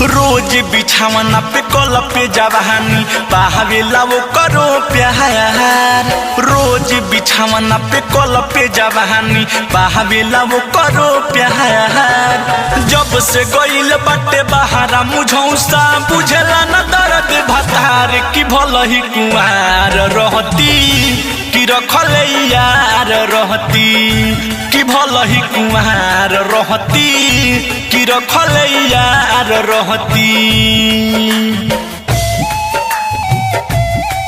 रोज बिछावना पे कल पे जवानी बहावेला वो करो प्यार। रोज बिछावना पे कल पे जवानी बहावेला वो करो प्यार। जब से गईल बाटे बहारा मुझौसा बुझला न दर्द भतार की भल ही कुआर रहती कि रखले यार रहती कि भल ही कुआर रहती कि रखले यार रहती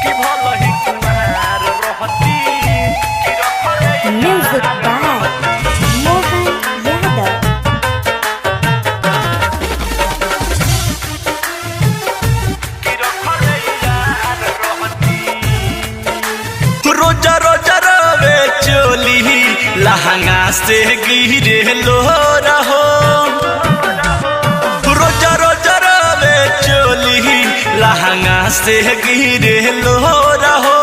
कि भल ही कुआर रहती कि रखले म्यूजिक बाय मोहन यादव। कि रखले यार रहती। रोजा रोजा रवे चोली लहंगा से गिरे लो रहो। रोजा रोजा रवे चोली लहंगा से गिरे लो रहो।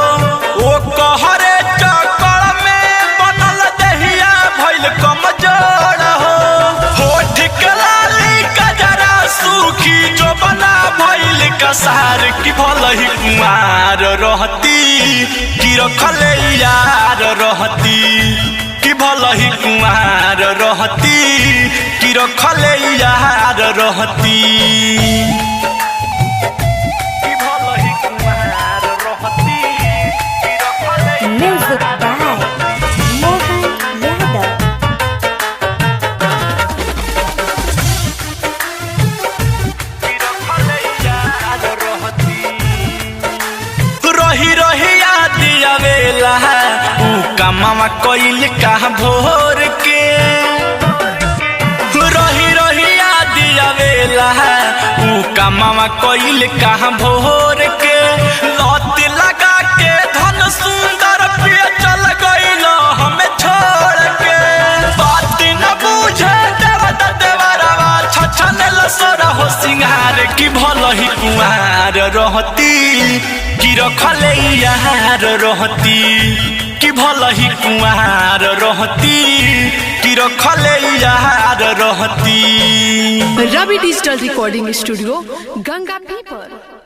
ओ कहरे चक्कर में बनल दहिया भइल कमजोर हो। होठ के लाली कजरा सूखी जो बना भइल कसार की भल ही कुमार रहती कि रखले यार रहती कि भल ही कुमार रहती कि रखले यार रहती कि भल ही कुमार रहती कि रखले म्यूजिक बाय मोहन यादव। कि रखले यार रहती। रही रही याद आवेला ऊ कमावा कइल का भोर के। रही रही याद आवेला ऊ कमावा कइल का भोर के। लत लगा के धन सुंदर पे चल गइल हमें छोड़ के। बात न बुझे देवत देवरवा छछन लसरा हो सिंगार की भल ही कुआर रहती कि रखले यार रहती कि भल ही कुआर रहती कि रखले यार रहती। रवि डिजिटल रिकॉर्डिंग स्टूडियो गंगा पीपर।